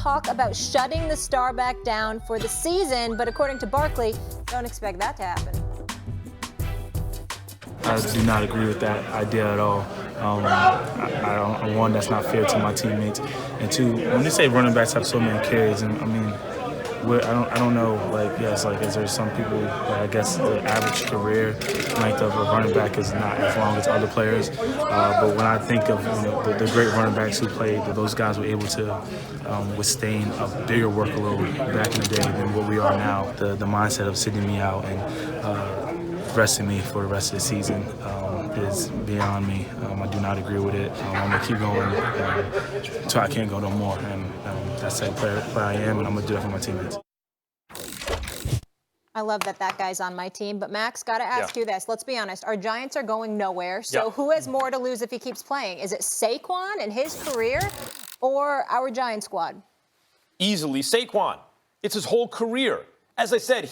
talk about shutting the star back down for the season, but according to Barkley, don't expect that to happen. I do not agree with that idea at all. One, that's not fair to my teammates, and two, when they say running backs have so many carries, and I mean, I don't know. Like, yes, like is there some people that I guess the average career length of a running back is not as long as other players. But when I think of the great running backs who played, those guys were able to withstand a bigger workload back in the day than what we are now. The mindset of sitting me out and resting me for the rest of the season is beyond me. I do not agree with it. I'm going to keep going until I can't go no more. And that's the player I am, and I'm going to do that for my teammates. I love that guy's on my team. But, Max, got to ask you this. Let's be honest. Our Giants are going nowhere. So who has more to lose if he keeps playing? Is it Saquon and his career or our Giant squad? Easily Saquon. It's his whole career. As I said,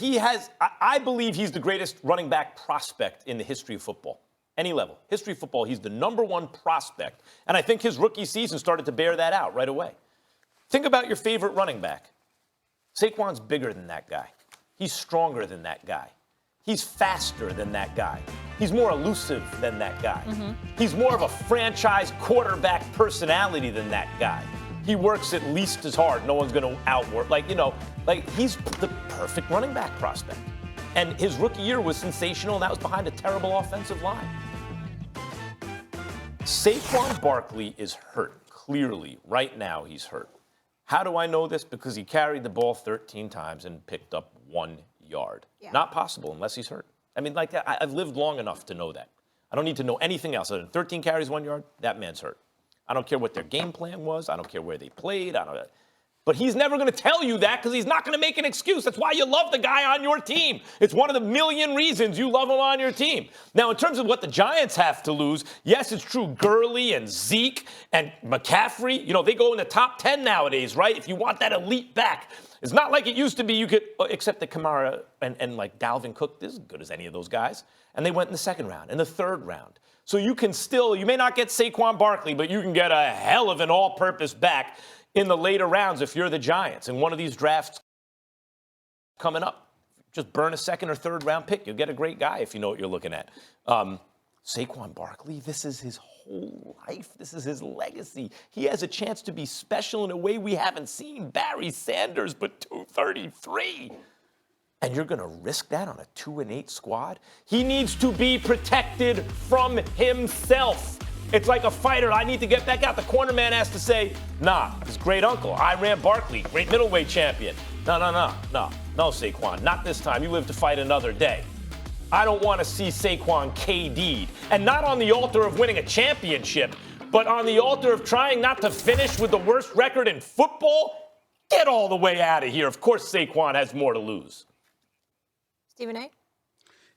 I believe he's the greatest running back prospect in the history of football. Any level. History of football, he's the #1 prospect. And I think his rookie season started to bear that out right away. Think about your favorite running back. Saquon's bigger than that guy. He's stronger than that guy. He's faster than that guy. He's more elusive than that guy. He's more of a franchise quarterback personality than that guy. He works at least as hard. No one's going to outwork. He's the perfect running back prospect. And his rookie year was sensational, and that was behind a terrible offensive line. Saquon Barkley is hurt. Clearly, right now, he's hurt. How do I know this? Because he carried the ball 13 times and picked up 1 yard. Yeah. Not possible unless he's hurt. I mean, I've lived long enough to know that. I don't need to know anything else other than 13 carries, 1 yard, that man's hurt. I don't care what their game plan was. I don't care where they played. But he's never going to tell you that because he's not going to make an excuse. That's why you love the guy on your team. It's one of the million reasons you love him on your team. Now, in terms of what the Giants have to lose, yes, it's true. Gurley and Zeke and McCaffrey, they go in the top 10 nowadays, right? If you want that elite back. It's not like it used to be you could, except that Kamara and like Dalvin Cook, they're as good as any of those guys. And they went in the second round, in the third round. So you may not get Saquon Barkley, but you can get a hell of an all-purpose back in the later rounds if you're the Giants. In one of these drafts coming up, just burn a second or third round pick. You'll get a great guy if you know what you're looking at. Saquon Barkley, this is his whole life. This is his legacy. He has a chance to be special in a way we haven't seen. Barry Sanders, but 233. And you're going to risk that on a 2-8 squad? He needs to be protected from himself. It's like a fighter. I need to get back out. The corner man has to say, nah, his great uncle, Iran Barkley, great middleweight champion. No, Saquon, not this time. You live to fight another day. I don't want to see Saquon KD'd. And not on the altar of winning a championship, but on the altar of trying not to finish with the worst record in football. Get all the way out of here. Of course Saquon has more to lose. Stephen A.?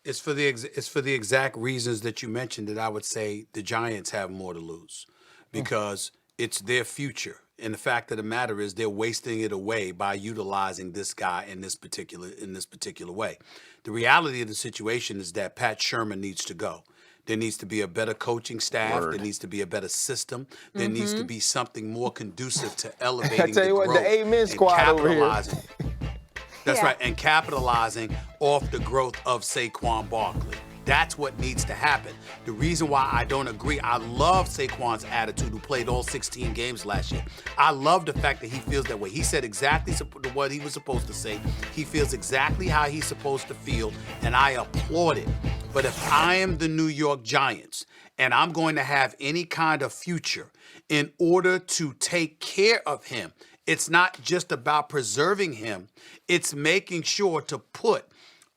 It's for the exact reasons that you mentioned that I would say the Giants have more to lose because it's their future. And the fact of the matter is they're wasting it away by utilizing this guy in this particular way. The reality of the situation is that Pat Sherman needs to go. There needs to be a better coaching staff. There needs to be a better system. There needs to be something more conducive to elevating the growth the Amen squad over here. That's right, and capitalizing off the growth of Saquon Barkley. That's what needs to happen. The reason why I don't agree, I love Saquon's attitude, who played all 16 games last year. I love the fact that he feels that way. He said exactly what he was supposed to say. He feels exactly how he's supposed to feel, and I applaud it. But if I am the New York Giants and I'm going to have any kind of future, in order to take care of him, it's not just about preserving him. It's making sure to put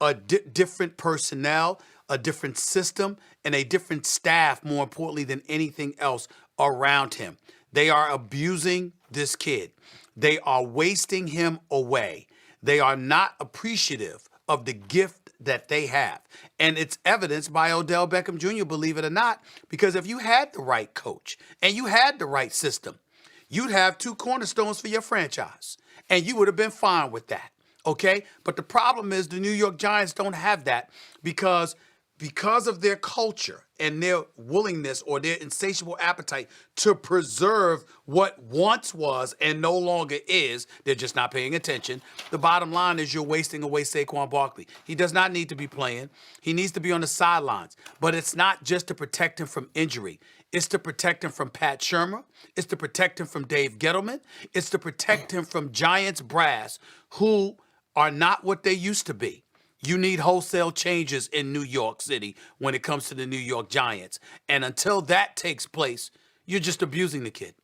a different personnel, a different system, and a different staff, more importantly than anything else, around him. They are abusing this kid. They are wasting him away. They are not appreciative of the gift that they have. And it's evidenced by Odell Beckham Jr., believe it or not, because if you had the right coach and you had the right system, you'd have 2 cornerstones for your franchise, and you would have been fine with that, okay? But the problem is the New York Giants don't have that because because of their culture and their willingness or their insatiable appetite to preserve what once was and no longer is, they're just not paying attention. The bottom line is you're wasting away Saquon Barkley. He does not need to be playing. He needs to be on the sidelines. But it's not just to protect him from injury. It's to protect him from Pat Shurmur. It's to protect him from Dave Gettleman. It's to protect him from Giants brass who are not what they used to be. You need wholesale changes in New York City when it comes to the New York Giants. And until that takes place, you're just abusing the kid.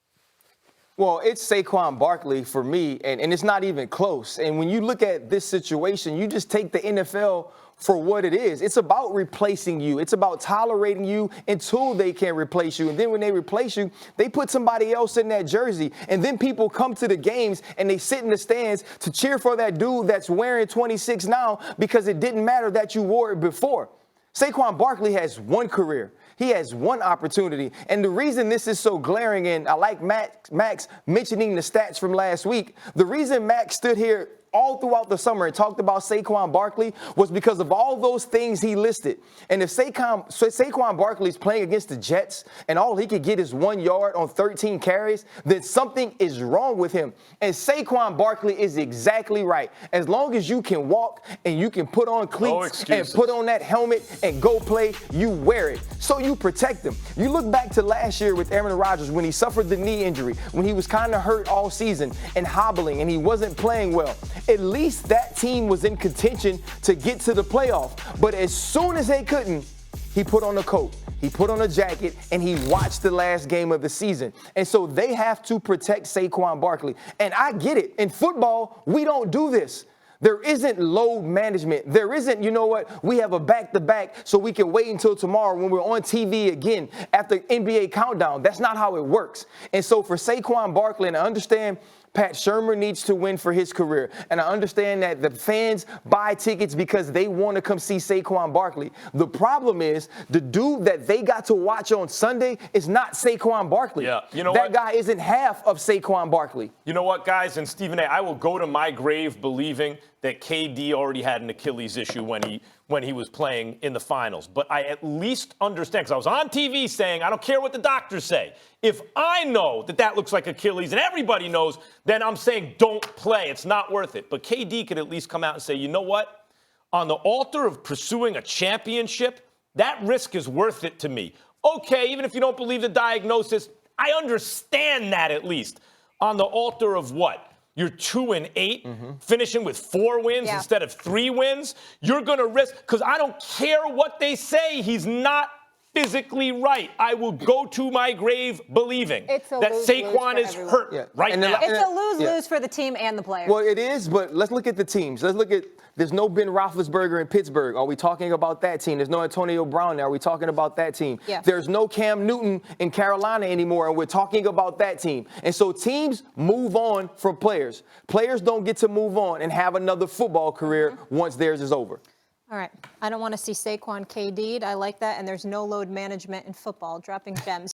Well, it's Saquon Barkley for me, and it's not even close. And when you look at this situation, you just take the NFL for what it is. It's about replacing you. It's about tolerating you until they can replace you. And then when they replace you, they put somebody else in that jersey. And then people come to the games and they sit in the stands to cheer for that dude that's wearing 26 now because it didn't matter that you wore it before. Saquon Barkley has one career. He has one opportunity. And the reason this is so glaring, and I like Max mentioning the stats from last week, the reason Max stood here all throughout the summer and talked about Saquon Barkley was because of all those things he listed. And if Saquon Barkley's playing against the Jets and all he could get is 1 yard on 13 carries, then something is wrong with him. And Saquon Barkley is exactly right. As long as you can walk and you can put on cleats and put on that helmet and go play, you wear it. So you protect him. You look back to last year with Aaron Rodgers when he suffered the knee injury, when he was kind of hurt all season and hobbling and he wasn't playing well. At least that team was in contention to get to the playoff. But as soon as they couldn't, he put on a coat, he put on a jacket, and he watched the last game of the season. And so they have to protect Saquon Barkley. And I get it. In football, we don't do this. There isn't load management. There isn't, you know what, we have a back-to-back so we can wait until tomorrow when we're on TV again after NBA countdown. That's not how it works. And so for Saquon Barkley, and I understand Pat Shurmur needs to win for his career. And I understand that the fans buy tickets because they want to come see Saquon Barkley. The problem is the dude that they got to watch on Sunday is not Saquon Barkley. Yeah, you know that guy isn't half of Saquon Barkley. You know what, guys? And Stephen A., I will go to my grave believing that KD already had an Achilles issue when he was playing in the finals. But I at least understand, because I was on TV saying, I don't care what the doctors say. If I know that that looks like Achilles and everybody knows, then I'm saying don't play. It's not worth it. But KD could at least come out and say, you know what? On the altar of pursuing a championship, that risk is worth it to me. Okay, even if you don't believe the diagnosis, I understand that at least. On the altar of what? You're 2-8, finishing with 4 wins instead of 3 wins. You're going to risk, because I don't care what they say, he's not physically right. I will go to my grave believing that Saquon is hurt right now. It's a lose-lose for the team and the players. Well, it is, but let's look at the teams. Let's look at, there's no Ben Roethlisberger in Pittsburgh. Are we talking about that team? There's no Antonio Brown now. Are we talking about that team? Yeah. There's no Cam Newton in Carolina anymore, and we're talking about that team. And so teams move on from players. Players don't get to move on and have another football career once theirs is over. All right. I don't want to see Saquon KD'd. I like that. And there's no load management in football, dropping gems.